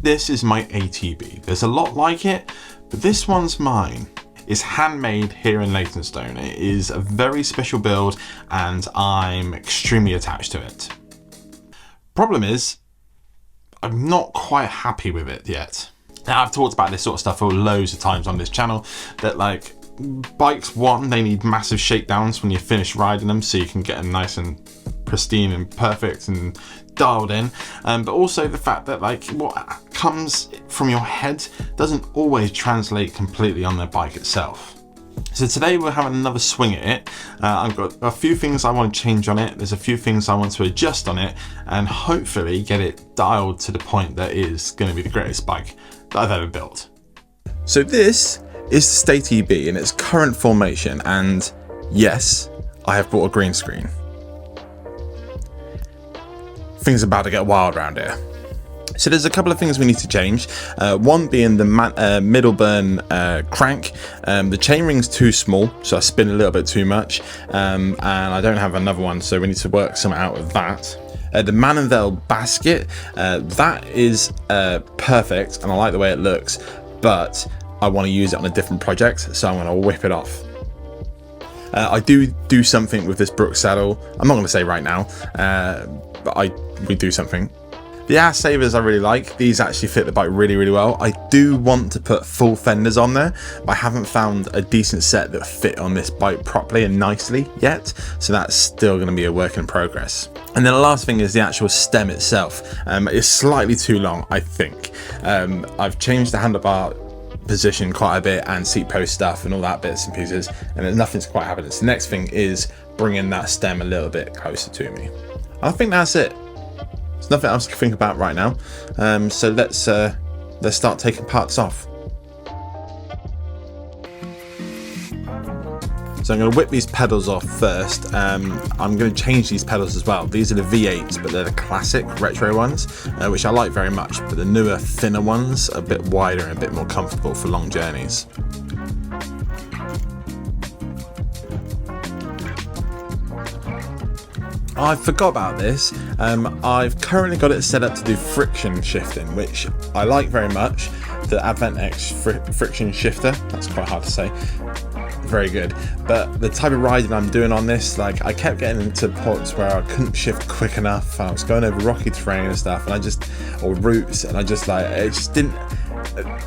this is my ATB. There's a lot like it, but this one's mine. It's handmade here in Leytonstone. It is a very special build and I'm extremely attached to it. Problem is, I'm not quite happy with it yet. Now, I've talked about this sort of stuff for loads of times on this channel, that like bikes, one, they need massive shakedowns when you finish riding them so you can get them nice and pristine and perfect and dialed in, but also the fact that like what comes from your head doesn't always translate completely on the bike itself. So today we're having another swing at it. I've got a few things I want to change on it, there's a few things I want to adjust on it, and hopefully get it dialed to the point that is going to be the greatest bike that I've ever built. So this is the stAyTB in its current formation, and yes, I have bought a green screen. Things are about to get wild around here. So there's a couple of things we need to change. One being the middle burn crank. The chainring's too small, so I spin a little bit too much, and I don't have another one, so we need to work something out with that. The manivelle basket, that is perfect, and I like the way it looks, but I want to use it on a different project, so I'm going to whip it off. I do something with this Brook saddle. I'm not going to say right now, but we do something. The air savers I really like. These actually fit the bike really well. I do want to put full fenders on there, but I haven't found a decent set that fit on this bike properly and nicely yet, so that's still going to be a work in progress. And then the last thing is the actual stem itself. It's slightly too long, I think. I've changed the handlebar position quite a bit and seat post stuff and all that bits and pieces, and there's nothing's quite happening. So the next thing is bringing that stem a little bit closer to me. I think that's it. There's nothing else to think about right now. So let's start taking parts off. So I'm going to whip these pedals off first. I'm going to change these pedals as well. These are the V8s, but they're the classic retro ones, which I like very much. But the newer, thinner ones are a bit wider and a bit more comfortable for long journeys. I forgot about this. I've currently got it set up to do friction shifting, which I like very much. The Advent X friction shifter, that's quite hard to say. Very good, but the type of riding I'm doing on this, like I kept getting into points where I couldn't shift quick enough. I was going over rocky terrain and stuff, and or routes, and it just didn't,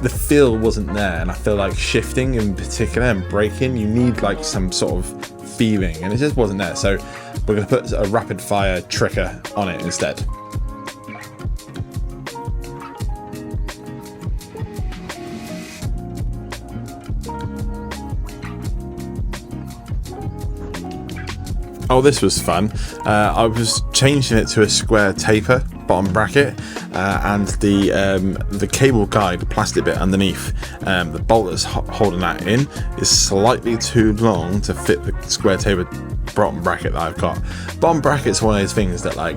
the feel wasn't there. And I feel like shifting in particular and braking, you need like some sort of feeling, and it just wasn't there. So we're going to put a rapid fire trigger on it instead. Oh, this was fun. I was changing it to a square taper bottom bracket, and the cable guide, the plastic bit underneath, the bolt that's holding that in is slightly too long to fit the square taper bottom bracket that I've got. Bottom bracket's one of those things that like,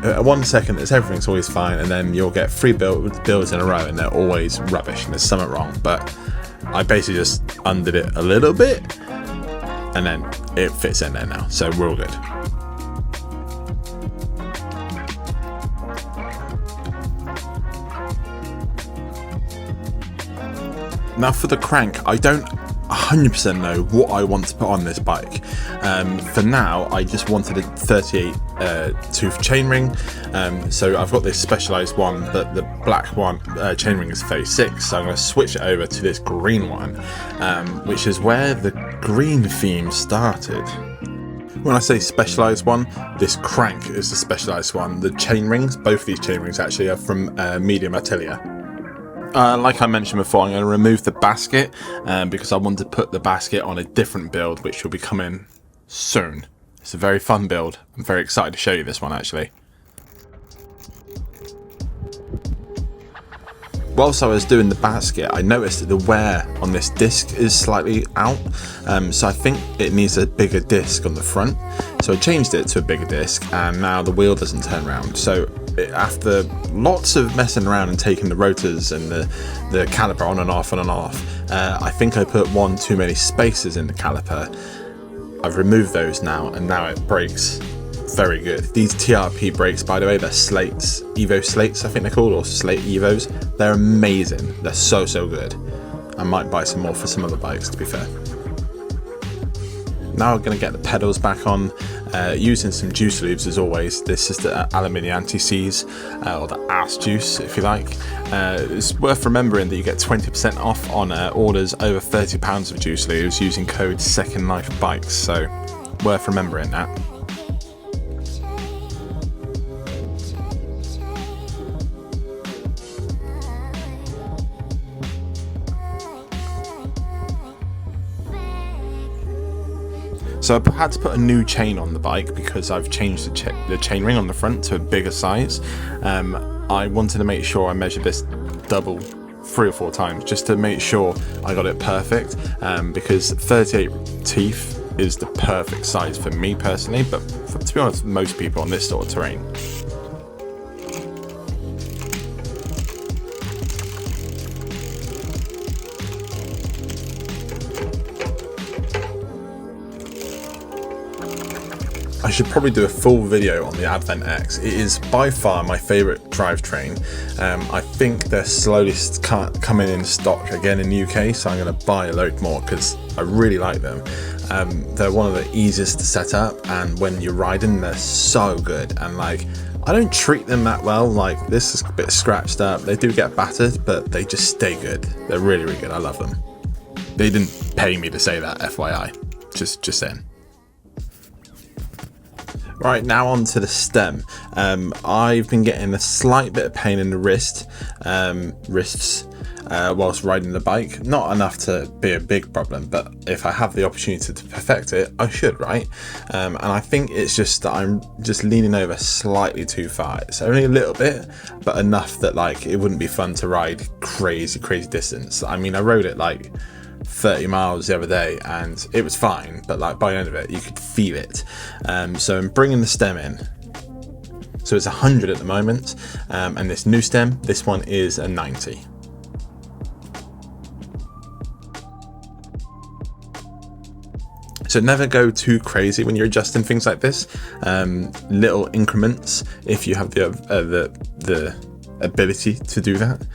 at 1 second everything's always fine, and then you'll get 3 builds in a row and they're always rubbish and there's something wrong. But I basically just undid it a little bit, and then it fits in there now, so we're all good. Now for the crank, I don't 100% know what I want to put on this bike. For now, I just wanted a 38 tooth chainring. So I've got this specialised one, but the black one chainring is 36. So I'm going to switch it over to this green one, which is where the green theme started. When I say specialised one, this crank is the specialised one. The chainrings, both of these chainrings actually, are from Medium Atelier. Like I mentioned before, I'm going to remove the basket because I want to put the basket on a different build, which will be coming soon. It's a very fun build. I'm very excited to show you this one actually. Whilst I was doing the basket, I noticed that the wear on this disc is slightly out, so I think it needs a bigger disc on the front. So I changed it to a bigger disc, and now the wheel doesn't turn around. So after lots of messing around and taking the rotors and the caliper on and off, I think I put one too many spaces in the caliper. I've removed those now, and now it brakes very good. These TRP brakes, by the way, they're slates, Evo slates I think they're called, or slate Evos. They're amazing. They're so good. I might buy some more for some other bikes, to be fair. Now we're going to get the pedals back on, using some juice lubes as always. This is the aluminium anti-seize, or the ass juice if you like. It's worth remembering that you get 20% off on orders over £30 of juice lubes using code SecondLifeBikes, so worth remembering that. So I had to put a new chain on the bike because I've changed the chain ring on the front to a bigger size. I wanted to make sure I measured this double 3 or 4 times just to make sure I got it perfect, because 38 teeth is the perfect size for me personally, but to be honest, most people on this sort of terrain. I should probably do a full video on the Advent X. It is by far my favourite drivetrain. I think they're slowly coming in stock again in the UK, so I'm going to buy a load more because I really like them. They're one of the easiest to set up, and when you're riding, they're so good. And like, I don't treat them that well. Like, this is a bit scratched up. They do get battered, but they just stay good. They're really good. I love them. They didn't pay me to say that, FYI. Just saying. Right, now on to the stem. I've been getting a slight bit of pain in the wrists whilst riding the bike. Not enough to be a big problem, but if I have the opportunity to perfect it, I should, right? And I think it's just that I'm just leaning over slightly too far. It's only a little bit, but enough that like it wouldn't be fun to ride crazy distance. I mean, I rode it like 30 miles the other day and it was fine, but like by the end of it you could feel it. So I'm bringing the stem in, so it's 100 at the moment, and this new stem, this one is a 90. So never go too crazy when you're adjusting things like this. Little increments if you have the ability to do that.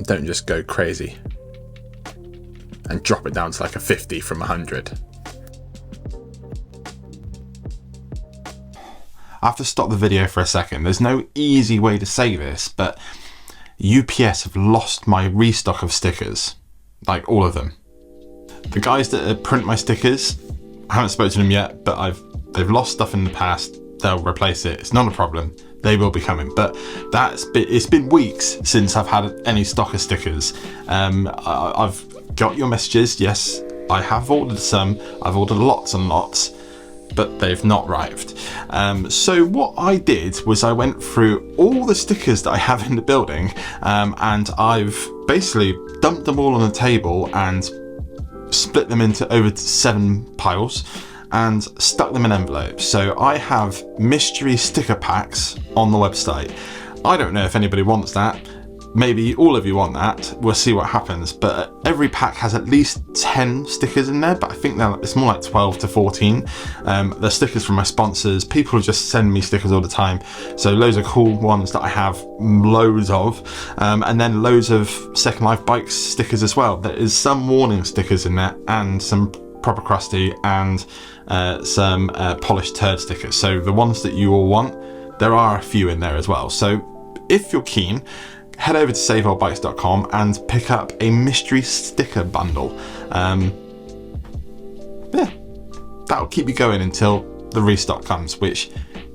Don't just go crazy and drop it down to like a 50 from 100. I have to stop the video for a second. There's no easy way to say this, but UPS have lost my restock of stickers, like all of them. The guys that print my stickers, I haven't spoken to them yet, but they've lost stuff in the past. They'll replace it. It's not a problem. They will be coming, but it's been weeks since I've had any stock of stickers. I've got your messages. Yes, I have ordered some. I've ordered lots and lots, but they've not arrived. So what I did was I went through all the stickers that I have in the building, and I've basically dumped them all on a table and split them into over 7 piles and stuck them in envelopes. So I have mystery sticker packs on the website. I don't know if anybody wants that. Maybe all of you want that. We'll see what happens. But every pack has at least 10 stickers in there, but I think it's more like 12 to 14. They're stickers from my sponsors. People just send me stickers all the time. So loads of cool ones that I have loads of. And then loads of Second Life Bikes stickers as well. There is some warning stickers in there and some proper crusty and some polished turd stickers. So the ones that you all want, there are a few in there as well. So if you're keen, head over to stAyTB and pick up a mystery sticker bundle. Yeah, that'll keep you going until the restock comes, which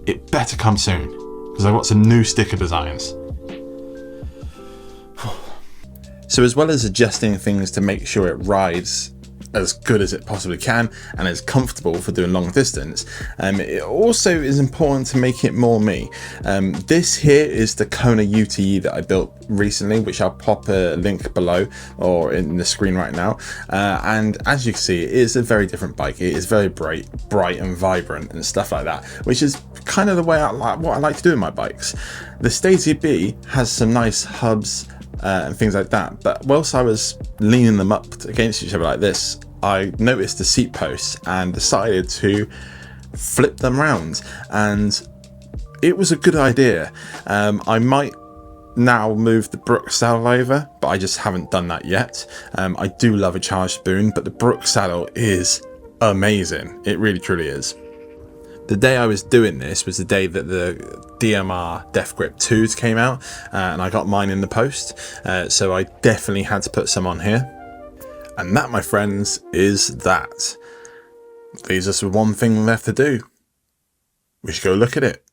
it better come soon because I've got some new sticker designs. So as well as adjusting things to make sure it rides as good as it possibly can and is comfortable for doing long distance, it also is important to make it more me. This here is the Kona UTE that I built recently, which I'll pop a link below or in the screen right now, and as you can see, it is a very different bike. It is very bright and vibrant and stuff like that, which is kind of the way what I like to do in my bikes. The stAyTB has some nice hubs and things like that, but whilst I was leaning them up against each other like this, I noticed the seat posts and decided to flip them around, and it was a good idea. I might now move the Brook saddle over, but I just haven't done that yet. I do love a charged spoon, but the Brook saddle is amazing. It really truly is. The day I was doing this was the day that the DMR Death Grip 2s came out, and I got mine in the post, so I definitely had to put some on here. And that, my friends, is that. Leaves us with one thing left to do. We should go look at it.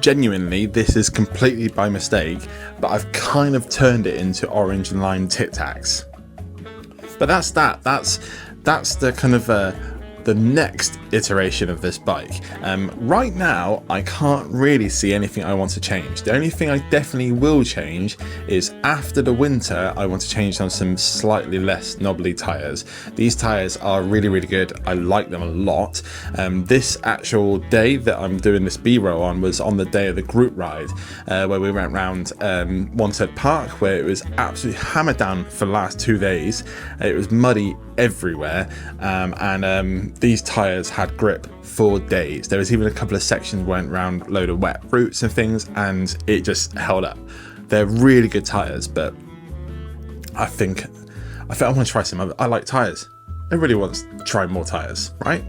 Genuinely, this is completely by mistake, but I've kind of turned it into orange and lime Tic Tacs. But that's the kind of the next iteration of this bike. Right now, I can't really see anything I want to change. The only thing I definitely will change is after the winter, I want to change on some slightly less knobbly tyres. These tyres are really, really good. I like them a lot. This actual day that I'm doing this B-roll on was on the day of the group ride, where we went round Wanstead Park, where it was absolutely hammered down for the last 2 days. It was muddy everywhere, and these tyres had grip for days. There was even a couple of sections went around a load of wet roots and things, and it just held up. They're really good tyres, but I think I want to try some. I like tyres. Everybody wants to try more tyres, right?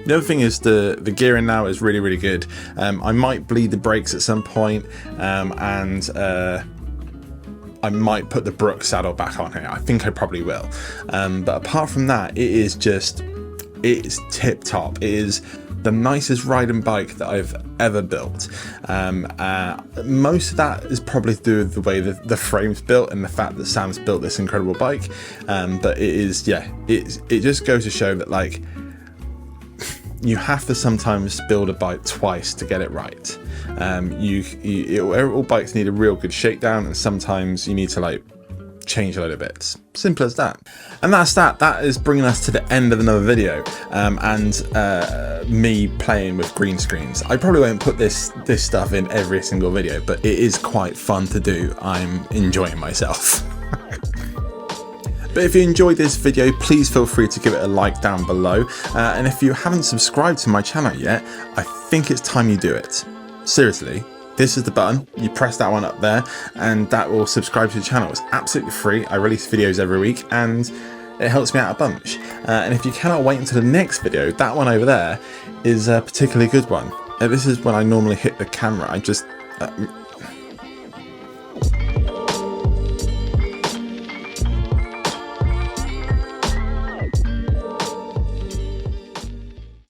The other thing is the gearing now is really, really good. I might bleed the brakes at some point, and I might put the Brook saddle back on here. I think I probably will. But apart from that, it's tip top. It is the nicest riding bike that I've ever built. Most of that is probably to do with the way the frame's built and the fact that Sam's built this incredible bike. But it is, yeah, it just goes to show that, like, you have to sometimes build a bike twice to get it right. All bikes need a real good shakedown, and sometimes you need to, like, change a load of bits. Simple as that. And that's that. That is bringing us to the end of another video, and me playing with green screens. I probably won't put this stuff in every single video, but it is quite fun to do. I'm enjoying myself. But if you enjoyed this video, please feel free to give it a like down below. And if you haven't subscribed to my channel yet, I think it's time you do it. Seriously, this is the button. You press that one up there, and that will subscribe to the channel. It's absolutely free. I release videos every week, and it helps me out a bunch. And if you cannot wait until the next video, that one over there is a particularly good one. This is when I normally hit the camera. I just